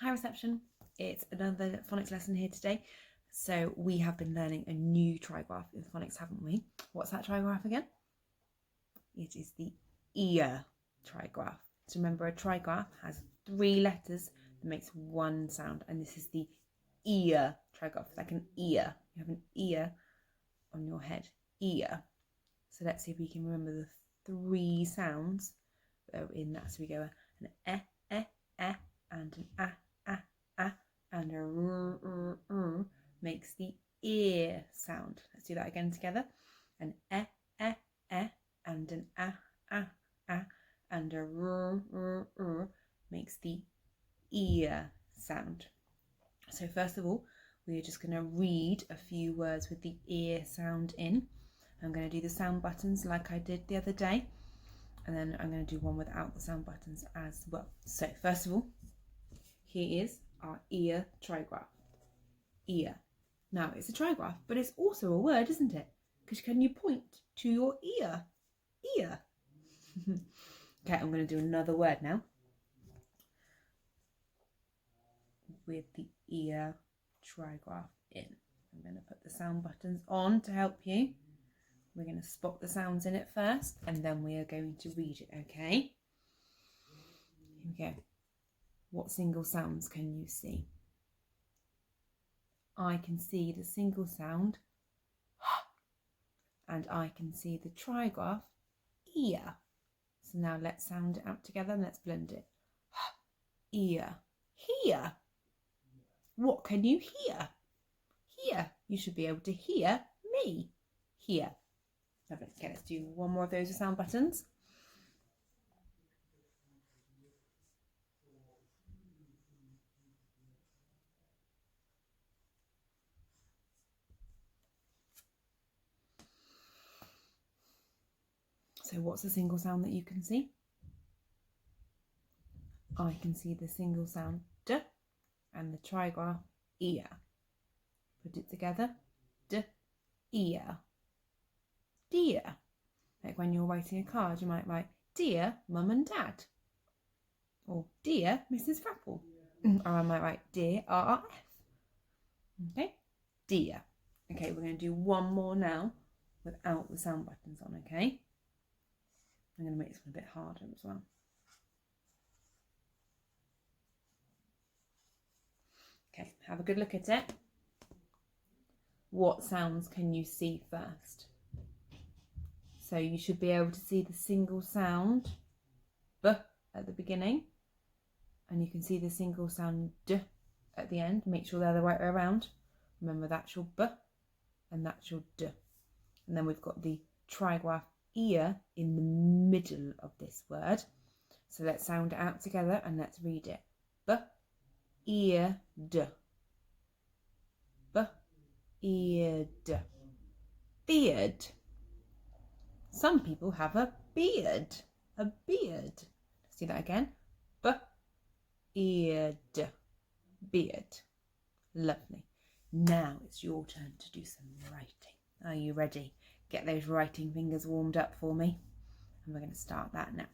Hi reception, it's another phonics lesson here today. So we have been learning a new trigraph in phonics, haven't we? What's that trigraph again? It is the ear trigraph. So remember, a trigraph has 3 letters that makes one sound, and this is the ear trigraph, like an ear. You have an ear on your head, ear. So let's see if we can remember the 3 sounds that are in that. So we go an and an and a makes the ear sound. Let's do that again together. An and an and a makes the ear sound. So first of all, we're just going to read a few words with the ear sound in. I'm going to do the sound buttons like I did the other day, and then I'm going to do one without the sound buttons as well. So first of all, here is our ear trigraph. Ear. Now it's a trigraph, but it's also a word, isn't it? Because can you point to your ear? Ear. Okay, I'm going to do another word now with the ear trigraph in. I'm going to put the sound buttons on to help you. We're going to spot the sounds in it first, and then we are going to read it, okay? Here we go. What single sounds can you see? I can see the single sound and I can see the trigraph ear. So now let's sound it out together and let's blend it. Ear. Hear. What can you hear? Hear. You should be able to hear me. Hear. Lovely. Okay, let's do one more of those with sound buttons. So what's the single sound that you can see? I can see the single sound D and the trigraph ear. Put it together. D, ear. Dear. Like when you're writing a card, you might write, Dear Mum and Dad. Or Dear Mrs. Frapple. Or I might write, Dear RRF. Okay? Dear. Okay, we're going to do one more now without the sound buttons on, okay? I'm going to make this one a bit harder as well. Okay, have a good look at it. What sounds can you see first? So you should be able to see the single sound B at the beginning, and you can see the single sound D at the end. Make sure they're the right way around. Remember, that's your B and that's your D. And then we've got the trigraph ear in the middle of this word. So let's sound it out together and let's read it. B, ear, D. B, ear, D. Beard. Some people have a beard. A beard. Let's do that again. B, ear, D. Beard. Lovely. Now it's your turn to do some writing. Are you ready? Get those writing fingers warmed up for me. And we're going to start that now.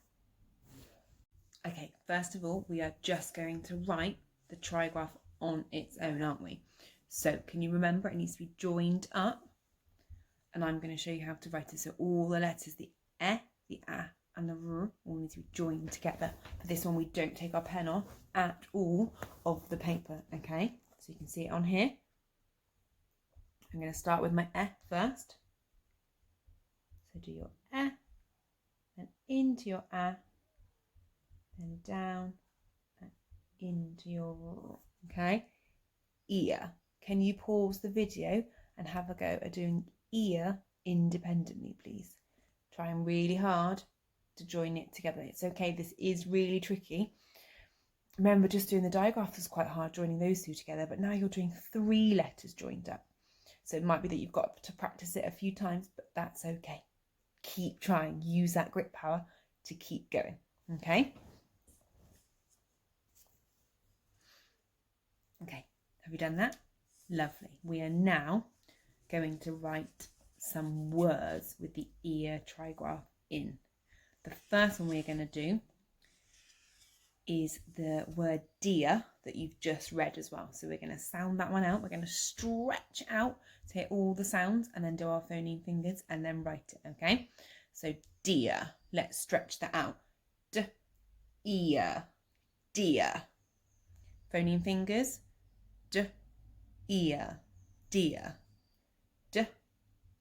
Okay, first of all, we are just going to write the trigraph on its own, aren't we? So can you remember it needs to be joined up? And I'm going to show you how to write it. So all the letters, the E, the A and the R, all need to be joined together. For this one, we don't take our pen off at all of the paper, okay? So you can see it on here. I'm going to start with my E first. So do your E, then into your A, then down and into your R, okay? Ear. Can you pause the video and have a go at doing ear independently, please? Trying really hard to join it together. It's okay, this is really tricky. Remember, just doing the digraphs was quite hard, joining those 2 together, but now you're doing 3 letters joined up. So it might be that you've got to practice it a few times, but that's okay. Keep trying. Use that grip power to keep going, okay? Okay, have you done that? Lovely. We are now going to write some words with the ear trigraph in. The first one we're going to do is the word dear that you've just read as well. So we're going to sound that one out. We're going to stretch out to hear all the sounds and then do our phoneme fingers and then write it, okay? So dear, let's stretch that out. D, ear, dear. Phoneme fingers. D, ear, dear. D,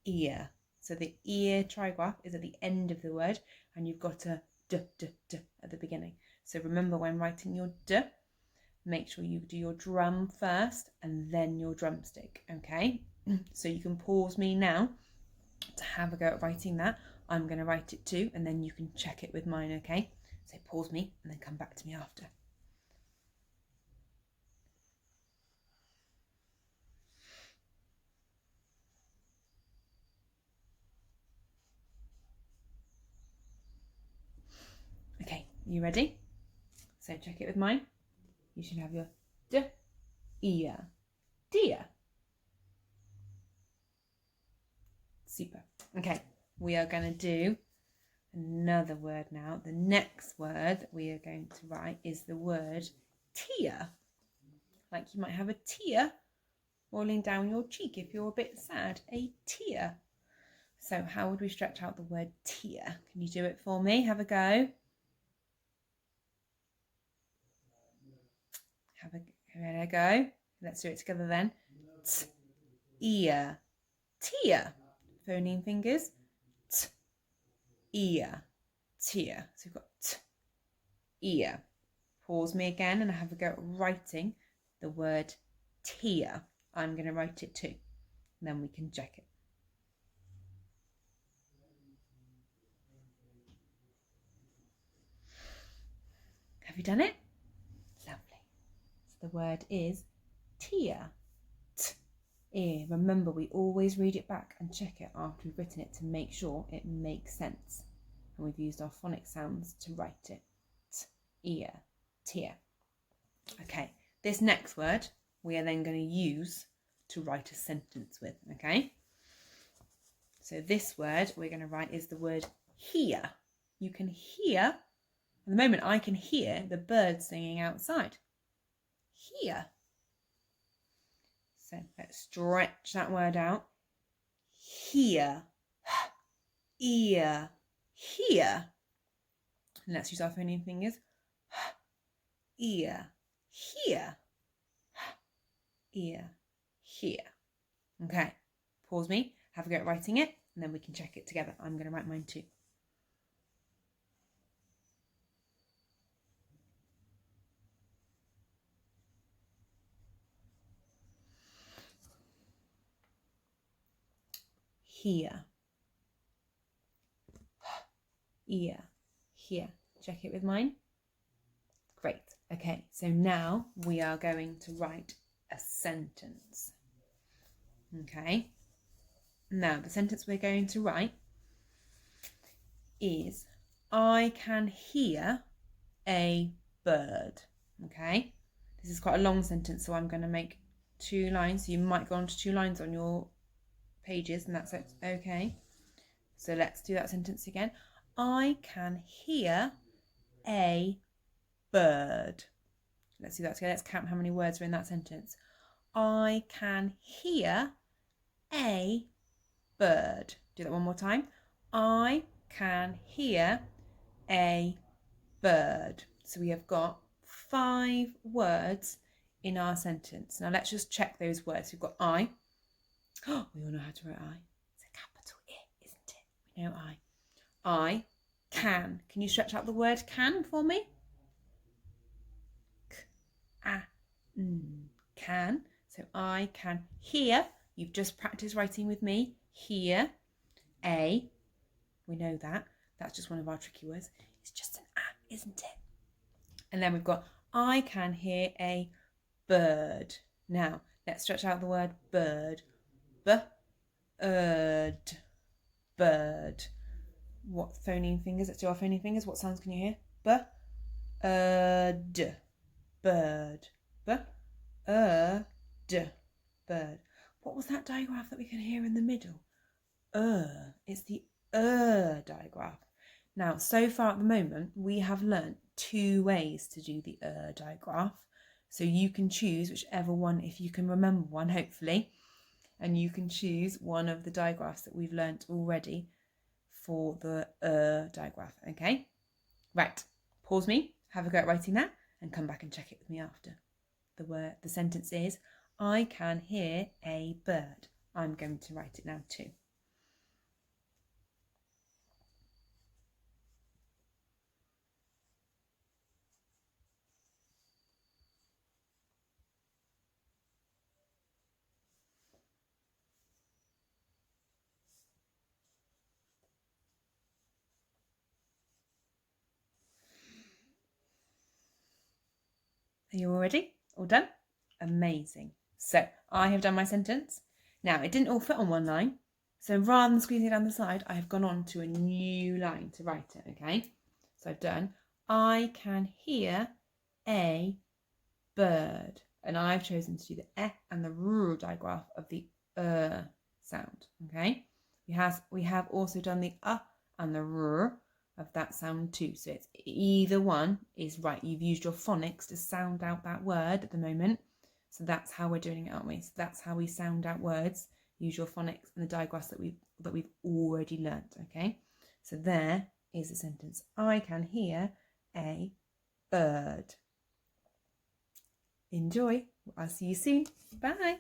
ear. So the ear trigraph is at the end of the word and you've got a d, d, d at the beginning. So remember, when writing your d, make sure you do your drum first and then your drumstick, okay? So you can pause me now to have a go at writing that. I'm going to write it too and then you can check it with mine, okay? So pause me and then come back to me after. Okay, you ready? So check it with mine. You should have your d, ear, dear. Super. Okay, we are going to do another word now. The next word that we are going to write is the word tear. Like you might have a tear rolling down your cheek if you're a bit sad. A tear. So how would we stretch out the word tear? Can you do it for me? Have a go. Have a go. Let's do it together then. T, ear, tear. Phoneme fingers. T, ear, tear. So we've got t, ear. Pause me again and have a go at writing the word tear. I'm going to write it too. And then we can check it. Have you done it? Lovely. So the word is tear. T, ear. Remember, we always read it back and check it after we've written it to make sure it makes sense. And we've used our phonic sounds to write it. T, ear, tear. Okay, this next word we are then going to use to write a sentence with, okay? So this word we're going to write is the word hear. You can hear, at the moment I can hear the birds singing outside. Hear. So let's stretch that word out. Hear, ear, hear. And let's use our phoneme fingers. Ear, hear, ear, hear. Okay, pause me, have a go at writing it, and then we can check it together. I'm going to write mine too. Hear, ear, hear. Check it with mine. Great. Okay, so now we are going to write a sentence. Okay, now the sentence we're going to write is, I can hear a bird. Okay, this is quite a long sentence, so I'm going to make 2 lines. So you might go on to 2 lines on your pages, and that's okay. So let's do that sentence again. I can hear a bird. Let's do that together. Let's count how many words are in that sentence. I can hear a bird. Do that one more time. I can hear a bird. So we have got 5 words in our sentence. Now let's just check those words. We've got I. Oh, we all know how to write I. It's a capital I, isn't it? We know I. I can. Can you stretch out the word can for me? Can. So I can hear. You've just practiced writing with me. Hear. A. We know that. That's just one of our tricky words. It's just an a, isn't it? And then we've got I can hear a bird. Now, let's stretch out the word bird. Bird. Bird. What phoneme fingers? Let's do our phoneme fingers. What sounds can you hear? Bird. Bird. Bird. Bird. What was that digraph that we can hear in the middle? It's the digraph. Now, so far at the moment, we have learnt 2 ways to do the digraph. So you can choose whichever one, if you can remember one, hopefully, and you can choose one of the digraphs that we've learnt already for the digraph, okay? Right, pause me, have a go at writing that, and come back and check it with me after. The sentence is, I can hear a bird. I'm going to write it now too. Are you all ready? All done? Amazing. So I have done my sentence. Now it didn't all fit on one line. So rather than squeezing it down the side, I have gone on to a new line to write it, okay? So I've done, I can hear a bird. And I've chosen to do the eh and the r digraph of the sound, okay? We have also done the and the r of that sound too. So it's either one is right. You've used your phonics to sound out that word at the moment. So that's how we're doing it, aren't we? So that's how we sound out words. Use your phonics and the digraphs that we've already learnt, okay? So there is the sentence. I can hear a bird. Enjoy. I'll see you soon. Bye.